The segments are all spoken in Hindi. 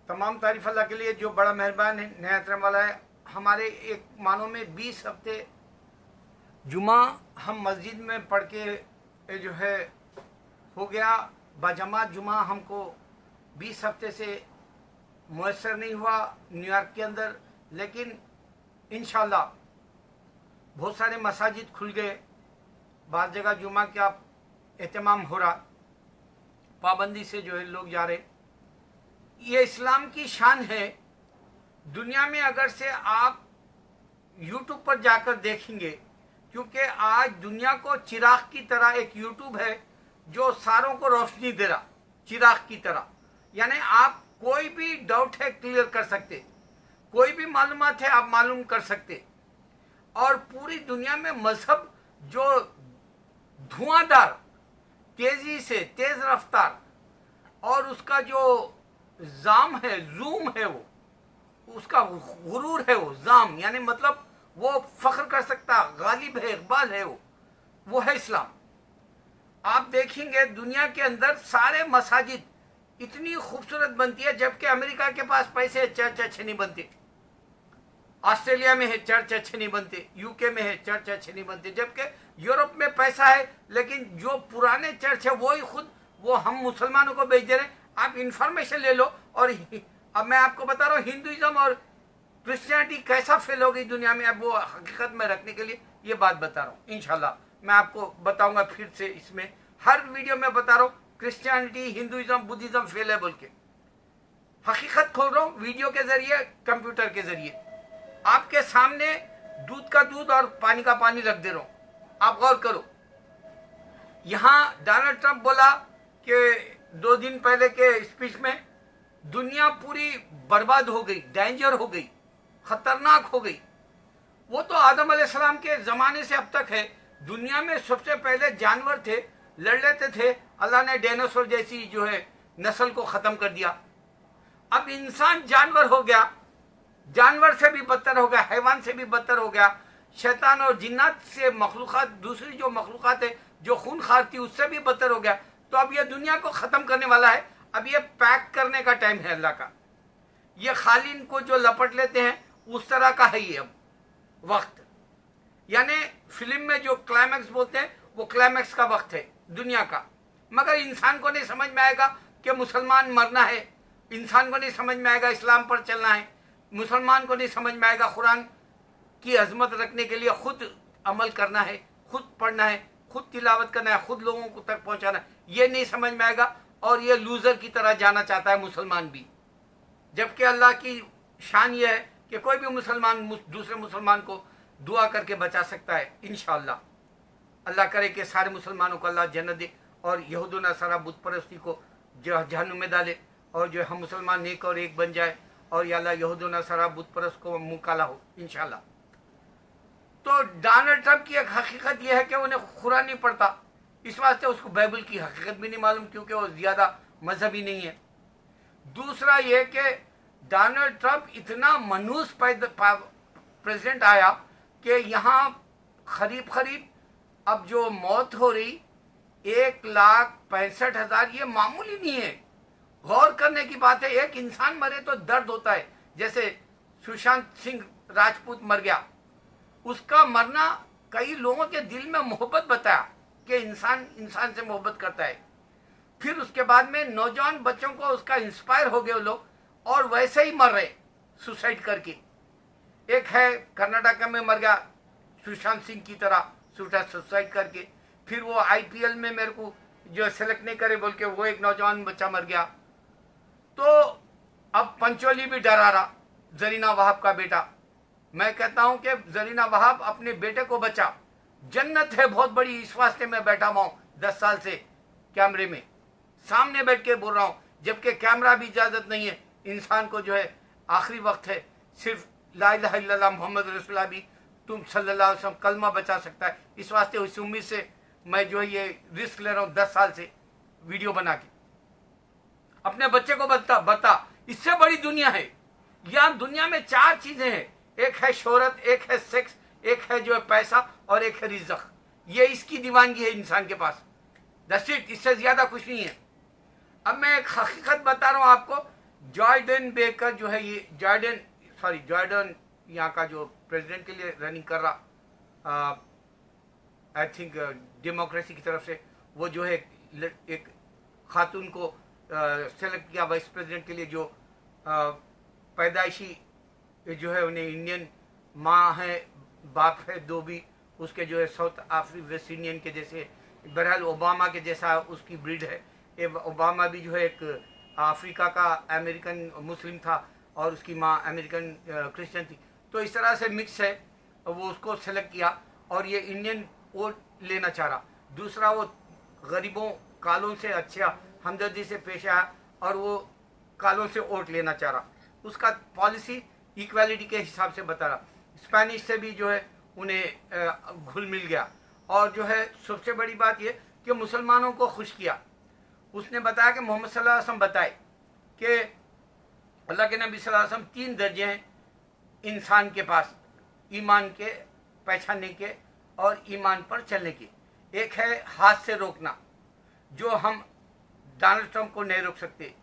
तमाम तारीफ अल्लाह के लिए जो बड़ा मेहरबान है, नहायत रहम वाला है। हमारे एक मानो में 20 हफ्ते जुमा हम मस्जिद में पढ़ के जो है हो गया बाजमात जुमा। हमको 20 हफ्ते से मुयसर नहीं हुआ न्यूयॉर्क के अंदर, लेकिन इंशाल्लाह बहुत सारे मसाजिद खुल गए, बाज़ जगह जुमा का एहतमाम हो रहा, पाबंदी से जो है लोग जा रहे। ये इस्लाम की शान है। दुनिया में अगर से आप यूट्यूब पर जाकर देखेंगे, क्योंकि आज दुनिया को चिराग की तरह एक यूट्यूब है जो सारों को रोशनी दे रहा, चिराग की तरह। यानी आप कोई भी डाउट है क्लियर कर सकते, कोई भी मालूमात है आप मालूम कर सकते। और पूरी दुनिया में मजहब जो धुआंधार तेजी से तेज रफ्तार और उसका जो जाम है, जूम है, वो उसका गुरूर है, वो जाम यानी मतलब वो फख्र कर सकता, गालिब है, इकबाल है, वो है इस्लाम। आप देखेंगे दुनिया के अंदर सारे मसाजिद इतनी खूबसूरत बनती है, जबकि अमेरिका के पास पैसे है, चर्च अच्छे नहीं बनते। ऑस्ट्रेलिया में है, चर्च अच्छे नहीं बनते। यूके में है, चर्च अच्छे नहीं बनते। जबकि यूरोप में पैसा है, लेकिन जो पुराने चर्च है वो ही खुद वो हम मुसलमानों को बेच दे रहे हैं। आप इंफॉर्मेशन ले लो। और अब मैं आपको बता रहा हूँ हिंदुइज्म और क्रिश्चियनिटी कैसा फेल हो गई दुनिया में, अब वो हकीकत में रखने के लिए ये बात बता रहा हूँ। इंशाल्लाह मैं आपको बताऊंगा फिर से, इसमें हर वीडियो में बता रहा हूँ क्रिश्चियनिटी, हिंदुइज्म, बुद्धिज्म फेल है बोल के। हकीकत खोल रहा हूँ वीडियो के जरिए, कंप्यूटर के जरिए आपके सामने दूध का दूध और पानी का पानी रख दे रहा हूं। आप गौर करो। यहां डोनाल्ड ट्रंप बोला कि 2 दिन पहले के स्पीच में दुनिया पूरी बर्बाद हो गई, डेंजर हो गई, खतरनाक हो गई। वो तो आदम अलैहिस्सलाम के जमाने से अब तक है। दुनिया में सबसे पहले जानवर थे, लड़ लेते थे। अल्लाह ने डायनासोर जैसी जो है नस्ल को खत्म कर दिया। अब इंसान जानवर हो गया, जानवर से भी बदतर हो गया, हैवान से भी बदतर हो गया। शैतान और जिन्नात से मखलूक़ात, दूसरी जो मखलूक़ात है जो खूनखार थी, उससे भी बदतर हो गया। तो अब ये दुनिया को ख़त्म करने वाला है। अब ये पैक करने का टाइम है अल्लाह का। ये खाली इनको जो लपट लेते हैं उस तरह का है ये अब वक्त। यानी फिल्म में जो क्लाइमैक्स बोलते हैं वो क्लाइमैक्स का वक्त है दुनिया का। मगर इंसान को नहीं समझ में आएगा कि मुसलमान मरना है, इंसान को नहीं समझ में आएगा इस्लाम पर चलना है, मुसलमान को नहीं समझ में आएगा कुरान की अजमत रखने के लिए खुद अमल करना है, खुद पढ़ना है, खुद तिलावत करना है, खुद लोगों को तक पहुंचाना है। ये नहीं समझ में आएगा और ये लूजर की तरह जाना चाहता है मुसलमान भी। जबकि अल्लाह की शान ये है कि कोई भी मुसलमान दूसरे मुसलमान को दुआ करके बचा सकता है। इंशाअल्लाह अल्लाह करे कि सारे मुसलमानों को अल्लाह जन्नत दे और यहूद व नसारा बुत परस्ती को जो जहन्नुम में डाले, और जो हम मुसलमान नेक और एक बन जाए, और या अल्लाह यहूद व नसारा बुत परस्त को मुँह काला हो इंशाअल्लाह। तो डोनाल्ड ट्रंप की एक हकीकत यह है कि उन्हें कुरान नहीं पढ़ता, इस वास्ते उसको बाइबल की हकीकत भी नहीं मालूम, क्योंकि वो ज़्यादा मजहबी नहीं है। दूसरा यह कि डोनाल्ड ट्रंप इतना मनहूस प्रेसिडेंट आया कि यहाँ करीब अब जो मौत हो रही 1,65,000, ये मामूली नहीं है। गौर करने की बात है। एक इंसान मरे तो दर्द होता है। जैसे सुशांत सिंह राजपूत मर गया, उसका मरना कई लोगों के दिल में मोहब्बत बताया कि इंसान से मोहब्बत करता है। फिर उसके बाद में नौजवान बच्चों को उसका इंस्पायर हो गए लोग, और वैसे ही मर रहे सुसाइड करके। एक है कर्नाटक में मर गया सुशांत सिंह की तरह सुसाइड करके। फिर वो IPL में मेरे को जो सेलेक्ट नहीं करे बोल के वो एक नौजवान बच्चा मर गया। तो अब पंचोली भी डरा रहा, जरीना वहाब का बेटा। मैं कहता हूं कि जरीना वहाब अपने बेटे को बचा, जन्नत है बहुत बड़ी। इस वास्ते मैं बैठा हुआ हूं 10 साल से कैमरे में सामने बैठ के बोल रहा हूं, जबकि कैमरा भी इजाजत नहीं है। इंसान को जो है आखिरी वक्त है, सिर्फ ला इलाहा इल्लल्लाह मोहम्मद रसूलुल्लाह भी तुम सल्लल्लाहु अलैहि वसल्लम कलमा बचा सकता है। इस वास्ते उस उम्मीद से मैं जो है ये रिस्क ले रहा हूं 10 साल से वीडियो बना के। अपने बच्चे को बता इससे बड़ी दुनिया है। यहाँ दुनिया में 4 चीजें हैं, एक है शोहरत, एक है सेक्स, एक है जो है पैसा, और एक है रिज़्क़। ये इसकी दीवानगी है इंसान के पास। दैट्स इट, इससे ज्यादा कुछ नहीं है। अब मैं एक हकीकत बता रहा हूँ आपको जॉर्डन बेकर जो है, ये जॉर्डन यहाँ का जो प्रेसिडेंट के लिए रनिंग कर रहा, आई थिंक डेमोक्रेसी की तरफ से, वो जो है एक खातून को सेलेक्ट किया वाइस प्रेसिडेंट के लिए, जो पैदाइशी जो है उन्हें इंडियन माँ है, बाप है दो भी, उसके जो है साउथ वेस्ट इंडियन के जैसे, बहरहाल ओबामा के जैसा उसकी ब्रीड है। ओबामा भी जो है एक अफ्रीका का अमेरिकन मुस्लिम था और उसकी माँ अमेरिकन क्रिश्चियन थी, तो इस तरह से मिक्स है। वो उसको सेलेक्ट किया और ये इंडियन वोट लेना चाह रहा। दूसरा, वो गरीबों कालों से अच्छा हमदर्दी से पेश आया और वो कालों से वोट लेना चाह रहा। उसका पॉलिसी इक्वालिटी के हिसाब से बता रहा। स्पेनिश से भी जो है उन्हें घुल मिल गया। और जो है सबसे बड़ी बात ये कि मुसलमानों को खुश किया। उसने बताया कि मोहम्मद सल्लल्लाहु अलैहि वसल्लम बताए कि अल्लाह के नबी सल्लल्लाहु अलैहि वसल्लम 3 दर्जे हैं इंसान के पास, ईमान के पहचानने के और ईमान पर चलने की। एक है हाथ से रोकना, जो हम डोनाल्ड ट्रंप को नहीं रोक सकते।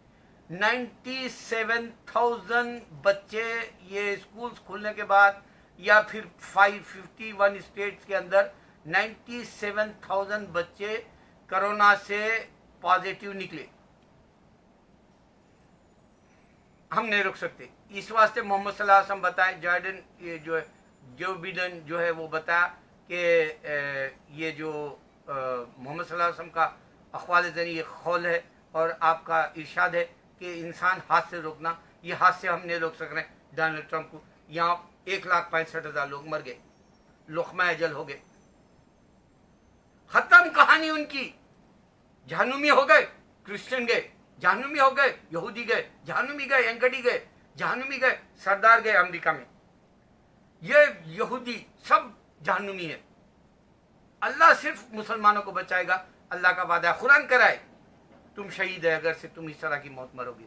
97,000 बच्चे ये स्कूल्स खुलने के बाद या फिर 551 स्टेट्स के अंदर 97,000 बच्चे कोरोना से पॉजिटिव निकले। हम नहीं रोक सकते। इस वास्ते मोहम्मद सल्लल्लाहु अलैहि वसल्लम बताए, जॉर्डन ये जो है जो बिडेन जो है वो बताया कि ये जो मोहम्मद सल्लल्लाहु अलैहि वसल्लम का अक़वाल ज़नी खौल है और आपका इरशाद है कि इंसान हाथ से रोकना, ये हाथ से हम नहीं रोक सक रहे डोनाल्ड ट्रंप को। यहाँ 1,65,000 लोग मर गए, लुक़मा अजल हो गए, खत्म कहानी उनकी। जहन्नुमी हो गए, क्रिश्चियन गए जहन्नुमी हो गए, यहूदी गए जहन्नुमी गए, एंकडी गए जहन्नुमी गए, सरदार गए अमेरिका में, ये यहूदी सब जहन्नुमी है। अल्लाह सिर्फ मुसलमानों को बचाएगा। अल्लाह का वादा है, कुरान कराए तुम शहीद है अगर से तुम इस तरह की मौत मरोगे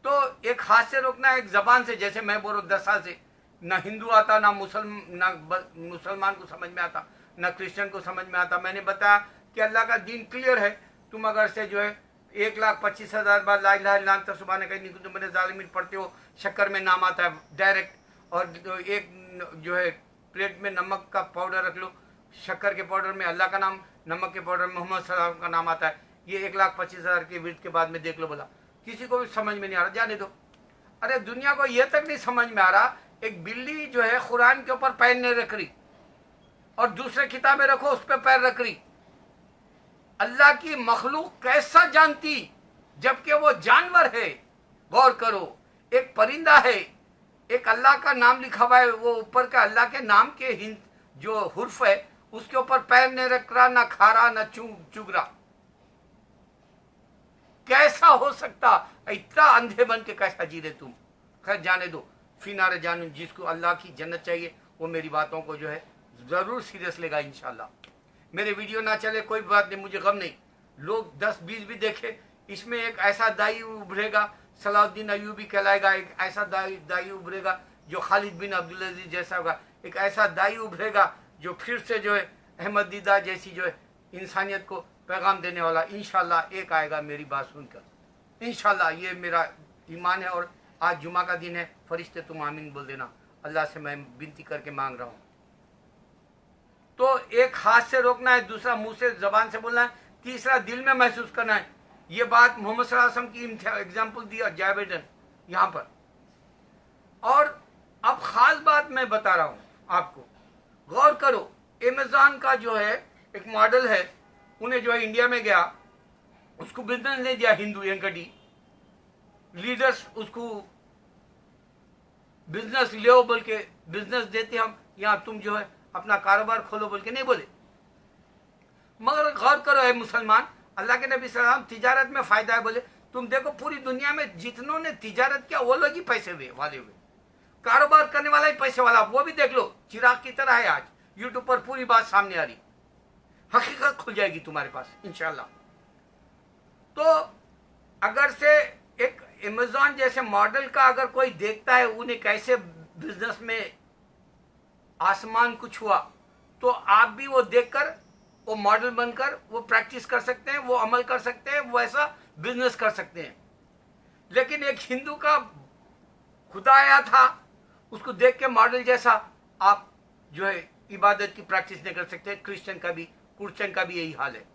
तो एक हाथ से रोकना, एक जबान से। जैसे मैं बोल रहा हूँ 10 साल से ना हिंदू आता, ना मुसलमान को समझ में आता, ना क्रिश्चियन को समझ में आता। मैंने बताया कि अल्लाह का दीन क्लियर है। तुम अगर से जो है 1,25,000 बार ला इलाहा इल्लल्लाह अंत सुब्हानक इन्नी कुन्तु मिनज़ ज़ालिमीन पढ़ते हो, शक्कर में नाम आता है डायरेक्ट। और एक जो है प्लेट में नमक का पाउडर रख लो, शक्कर के पाउडर में अल्लाह का नाम, नमक के पाउडर में मोहम्मद सल्लल्लाहु अलैहि वसल्लम का नाम आता है। ये 1,25,000 के विर्द के बाद में देख लो। बोला किसी को भी समझ में नहीं आ रहा, जाने दो। अरे दुनिया को ये तक नहीं समझ में आ रहा, एक बिल्ली जो है कुरान के ऊपर पैर नहीं रख रही और दूसरे किताबें रखो उस पर पैर रख रही। अल्लाह की मखलूक कैसा जानती जबकि वो जानवर है। गौर करो, एक परिंदा है, एक अल्लाह का नाम लिखा हुआ है, वो ऊपर का अल्लाह के नाम के हिंद जो हुर्फ है उसके ऊपर पैर नहीं रख रहा, ना खा रहा, ना चुग रहा। कैसा हो सकता? इतना अंधे बन के कैसा जी रहे तुम? खैर जाने दो, फिनारे जानू। जिसको अल्लाह की जन्नत चाहिए वो मेरी बातों को जो है जरूर सीरियस लेगा इंशाल्लाह। मेरे वीडियो ना चले कोई बात नहीं, मुझे गम नहीं। लोग 10-20 भी देखे, इसमें एक ऐसा दाई उभरेगा, सलाउद्दीन अयूबी कहलाएगा। एक ऐसा दाई उभरेगा जो खालिद बिन अब्दुल अजीज जैसा होगा। एक ऐसा दाई उभरेगा जो फिर से जो है अहमद दीदा जैसी जो है इंसानियत को पैगाम देने वाला इंशाल्लाह एक आएगा मेरी बात सुनकर। इंशाल्लाह ये मेरा ईमान है। और आज जुमा का दिन है, फरिश्ते तुम आमीन बोल देना। अल्लाह से मैं विनती करके मांग रहा हूँ। तो एक हाथ से रोकना है, दूसरा मुंह से जबान से बोलना है, तीसरा दिल में महसूस करना है। ये बात मोहम्मद सल्लल्लाहु अलैहि वसल्लम की एग्जाम्पल दिया जो बिडेन यहाँ पर। और अब खास बात मैं बता रहा हूँ आपको, गौर करो। अमेज़न का जो है एक मॉडल है, उन्हें जो है इंडिया में गया, उसको बिजनेस नहीं दिया हिंदू एंकडी लीडर्स, उसको बिजनेस ले बोल के बिजनेस देते हम यहाँ, तुम जो है अपना कारोबार खोलो बोल के नहीं बोले। मगर गौर करो है मुसलमान, अल्लाह के नबी सल्लल्लाहु अलैहि वसल्लम तिजारत में फायदा है बोले। तुम देखो पूरी दुनिया में जितनों ने तिजारत किया वो लोग ही पैसे वाले हुए, कारोबार करने वाला ही पैसे वाला। वो भी देख लो, चिराग की तरह है। आज यूट्यूब पर पूरी बात सामने आ रही, हकीकत खुल जाएगी तुम्हारे पास इंशाल्लाह। तो अगर से एक अमेज़न जैसे मॉडल का अगर कोई देखता है उन्हें कैसे बिजनेस में आसमान कुछ हुआ, तो आप भी वो देखकर वो मॉडल बनकर वो प्रैक्टिस कर सकते हैं, वो अमल कर सकते हैं, वो ऐसा बिजनेस कर सकते हैं। लेकिन एक हिंदू का खुदा आया था, उसको देख के मॉडल जैसा आप जो है इबादत की प्रैक्टिस नहीं कर सकते। क्रिश्चियन का भी यही हाल है,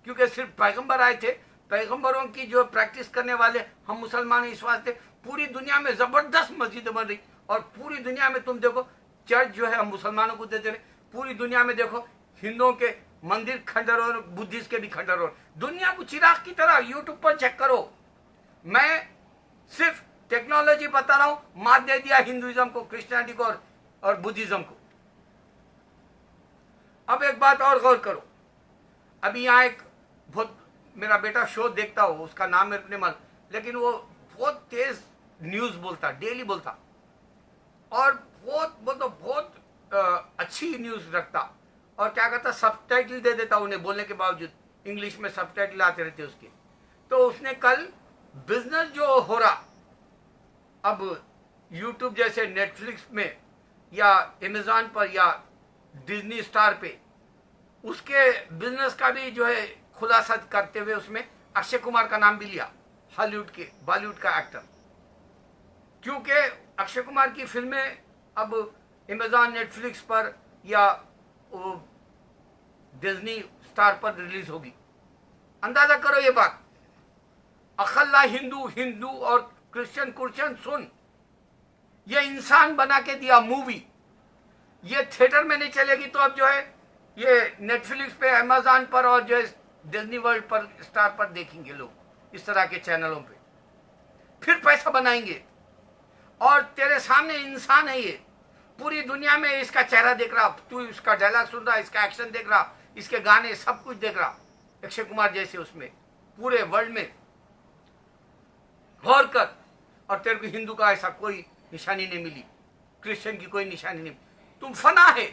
क्योंकि सिर्फ पैगंबर आए थे, पैगंबरों की जो प्रैक्टिस करने वाले हम मुसलमान इस वास्ते पूरी दुनिया में जबरदस्त मस्जिद बन रही, और पूरी दुनिया में तुम देखो चर्च जो है हम मुसलमानों को देते रहे, पूरी दुनिया में देखो हिंदुओं के मंदिर खंडर और बुद्धिस्ट के भी खंडर और दुनिया को चिराग की तरह यूट्यूब पर चेक करो। मैं सिर्फ टेक्नोलॉजी बता रहा हूं, मात दे दिया हिंदुइज्म को, क्रिश्चियनिटी को और बुद्धिज्म को। अब एक बात और गौर करो, अभी यहाँ एक बहुत मेरा बेटा शो देखता हो, उसका नाम मेरे को नहीं मालूम, लेकिन वो बहुत तेज न्यूज बोलता, डेली बोलता, और बहुत अच्छी न्यूज रखता, और क्या करता सबटाइटल दे देता उन्हें बोलने के बावजूद, इंग्लिश में सबटाइटल आते रहते उसके। तो उसने कल बिजनेस जो हो रहा अब यूट्यूब जैसे नेटफ्लिक्स में या अमेजॉन पर या डिज्नी स्टार पे, उसके बिजनेस का भी जो है खुलासा करते हुए उसमें अक्षय कुमार का नाम भी लिया, बॉलीवुड का एक्टर, क्योंकि अक्षय कुमार की फिल्में अब अमेजॉन नेटफ्लिक्स पर या डिज्नी स्टार पर रिलीज होगी। अंदाजा करो ये बात, अखल्ला हिंदू और क्रिश्चियन सुन, ये इंसान बना के दिया मूवी, ये थिएटर में नहीं चलेगी तो अब जो है ये नेटफ्लिक्स पे, अमेजॉन पर और जो है डिज्नी वर्ल्ड पर, स्टार पर देखेंगे लोग, इस तरह के चैनलों पे, फिर पैसा बनाएंगे। और तेरे सामने इंसान है ये, पूरी दुनिया में इसका चेहरा देख रहा, तू इसका डायलॉग सुन रहा, इसका एक्शन देख रहा, इसके गाने सब कुछ देख रहा, अक्षय कुमार जैसे उसमें पूरे वर्ल्ड में। गौर कर, और तेरे को हिंदू का ऐसा कोई निशानी नहीं मिली, क्रिश्चियन की कोई निशानी नहीं, तुम फना है।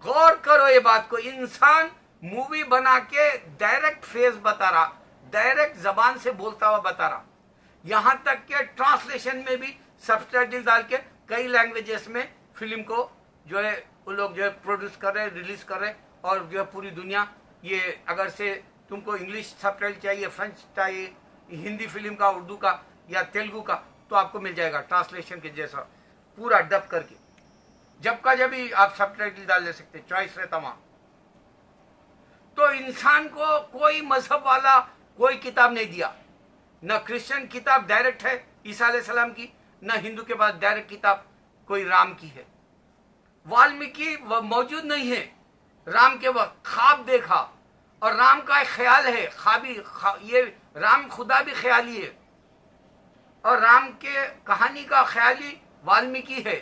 गौर करो ये बात को, इंसान मूवी बना के डायरेक्ट फेस बता रहा, डायरेक्ट जबान से बोलता हुआ बता रहा, यहां तक के ट्रांसलेशन में भी सबटाइटल डाल के कई लैंग्वेजेस में फिल्म को जो है वो लोग जो है प्रोड्यूस कर रहे हैं, रिलीज कर रहे हैं, और जो है पूरी दुनिया ये, अगर से तुमको इंग्लिश सबटाइटल चाहिए, फ्रेंच चाहिए, हिंदी फिल्म का, उर्दू का या तेलुगु का, तो आपको मिल जाएगा ट्रांसलेशन के जैसा पूरा डब करके, जब का जब भी आप सबटाइटल डाल ले सकते, चॉइस रहता वहां। तो इंसान को कोई मजहब वाला कोई किताब नहीं दिया, न क्रिश्चियन किताब डायरेक्ट है ईसा अलैहिस्सलाम की, न हिंदू के पास डायरेक्ट किताब कोई राम की है। वाल्मीकि मौजूद नहीं है, राम के वक्त ख्वाब देखा, और राम का एक ख्याल है, ये राम खुदा भी ख्याली है, और राम के कहानी का ख्याली वाल्मीकि है।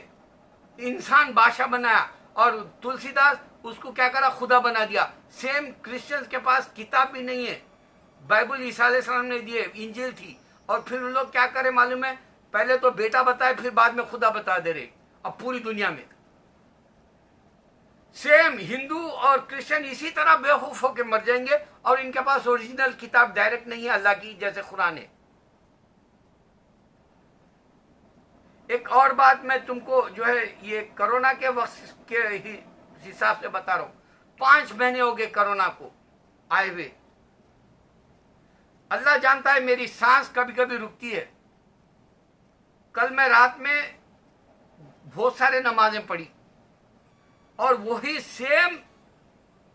इंसान बादशाह बनाया, और तुलसीदास उसको क्या करा, खुदा बना दिया। सेम क्रिश्चियंस के पास किताब भी नहीं है, बाइबल ईसा अलैहिस्सलाम ने दिए, इंजील थी, और फिर उन लोग क्या करे मालूम है, पहले तो बेटा बताए फिर बाद में खुदा बता दे रहे। अब पूरी दुनिया में सेम हिंदू और क्रिश्चियन इसी तरह बेवकूफ होकर मर जाएंगे, और इनके पास ओरिजिनल किताब डायरेक्ट नहीं है अल्लाह की, जैसे कुरान है। एक और बात मैं तुमको जो है ये कोरोना के वक्त के हिसाब से बता रहा हूं, 5 महीने हो गए कोरोना को आए हुए। अल्लाह जानता है मेरी सांस कभी कभी रुकती है। कल मैं रात में बहुत सारे नमाजें पढ़ी, और वही सेम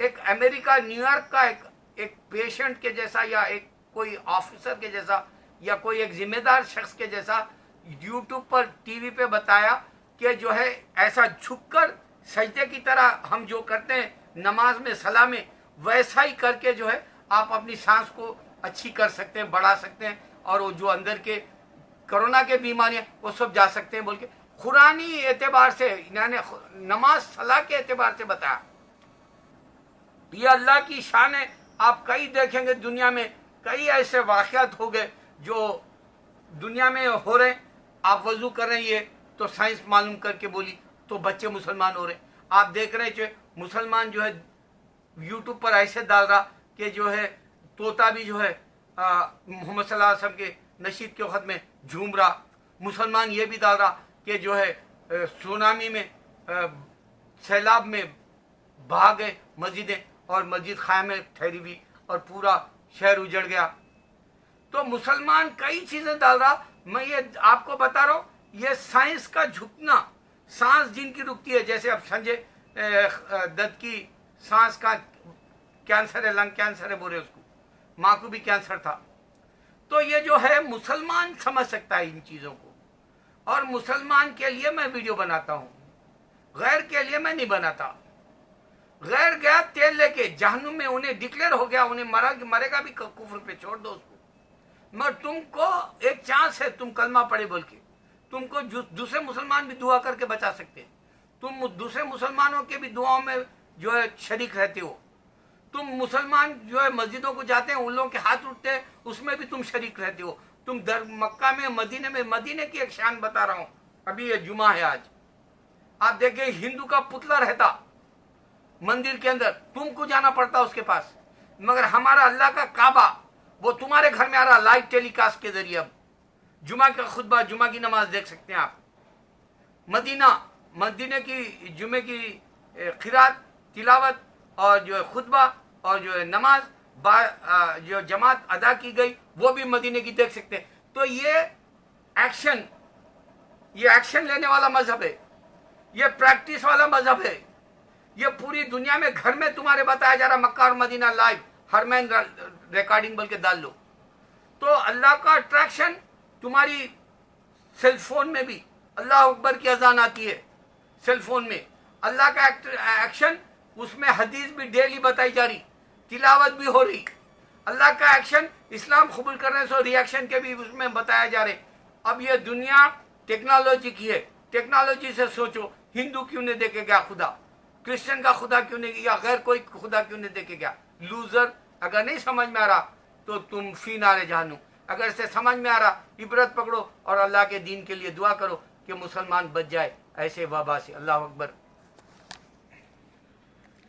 एक अमेरिका न्यूयॉर्क का एक पेशेंट के जैसा, या एक कोई ऑफिसर के जैसा, या कोई एक जिम्मेदार शख्स के जैसा यूट्यूब पर टीवी पे बताया कि जो है ऐसा झुककर सजदे की तरह हम जो करते हैं नमाज में, सलाह में, वैसा ही करके जो है आप अपनी सांस को अच्छी कर सकते हैं, बढ़ा सकते हैं, और वो जो अंदर के कोरोना के बीमारियां वो सब जा सकते हैं बोल के कुरानी एतबार से, यानी नमाज सलाह के एतबार से बताया। ये अल्लाह की शान है। आप कई देखेंगे दुनिया में कई ऐसे वाक़यात हो गए जो दुनिया में हो रहे। आप वजू कर रहे हैं, ये तो साइंस मालूम करके बोली तो बच्चे मुसलमान हो रहे। आप देख रहे हैं मुसलमान जो है यूट्यूब पर ऐसे डाल रहा कि जो है तोता भी जो है मोहम्मद सल्लल्लाहु अलैहि वसल्लम के नशीद के वक्त में झूम रहा। मुसलमान ये भी डाल रहा कि जो है सुनामी में, सैलाब में बहा गए मस्जिदें, और मस्जिद खाया में ठहरी हुई, और पूरा शहर उजड़ गया। तो मुसलमान कई चीजें डाल रहा। मैं ये आपको बता रहा हूं, ये साइंस का झुकना, सांस जिनकी रुकती है, जैसे अब संजय दत्त की सांस का कैंसर है, लंग कैंसर है बोले उसको, माँ को भी कैंसर था। तो ये जो है मुसलमान समझ सकता है इन चीजों को, और मुसलमान के लिए मैं वीडियो बनाता हूं, गैर के लिए मैं नहीं बनाता। गैर गया तेल लेके जहन्नुम में, उन्हें डिक्लेयर हो गया, उन्हें मरेगा भी कुफ्र पे, छोड़ दो उसको। मगर तुमको एक चांस है, तुम कलमा पढ़े बोल के तुमको दूसरे मुसलमान भी दुआ करके बचा सकते हैं। तुम दूसरे मुसलमानों के भी दुआओं में जो है शरीक रहते हो। तुम मुसलमान जो है मस्जिदों को जाते हैं, उन लोगों के हाथ उठते हैं, उसमें भी तुम शरीक रहते हो। तुम मक्का में, मदीने की एक शान बता रहा हूं। अभी ये जुमा है आज, आप देखिए हिंदू का पुतला रहता मंदिर के अंदर, तुमको जाना पड़ता उसके पास। मगर हमारा अल्लाह का काबा वो तुम्हारे घर में आ रहा, लाइव टेलीकास्ट के जरिए। अब जुमा का खुतबा, जुमा की नमाज देख सकते हैं आप। मदीने की जुमे की खिरात, तिलावत और जो है खुतबा और जो है नमाज जो जमात अदा की गई, वो भी मदीने की देख सकते हैं। तो ये एक्शन लेने वाला मजहब है, ये प्रैक्टिस वाला मजहब है। ये पूरी दुनिया में घर में तुम्हारे बताया जा रहा, मक्का और मदीना लाइव हरमैन रिकॉर्डिंग बोल के डाल लो। तो अल्लाह का अट्रैक्शन तुम्हारी सेलफोन में भी, अल्लाह अकबर की अजान आती है सेलफोन में, अल्लाह का एक्शन, उसमें हदीस भी डेली बताई जा रही, तिलावत भी हो रही। अल्लाह का एक्शन, इस्लाम कबूल करने से रिएक्शन के भी उसमें बताया जा रहे। अब ये दुनिया टेक्नोलॉजी की है, टेक्नोलॉजी से सोचो, हिंदू क्यों नहीं देखेगा खुदा, क्रिश्चियन का खुदा क्यों नहीं, या गैर कोई खुदा क्यों नहीं देखेगा। लूजर, अगर नहीं समझ में आ रहा तो तुम फी नारे जहन्नुम, अगर से समझ में आ रहा इबरत पकड़ो और अल्लाह के दीन के लिए दुआ करो कि मुसलमान बच जाए ऐसे वबा से। अल्लाह अकबर।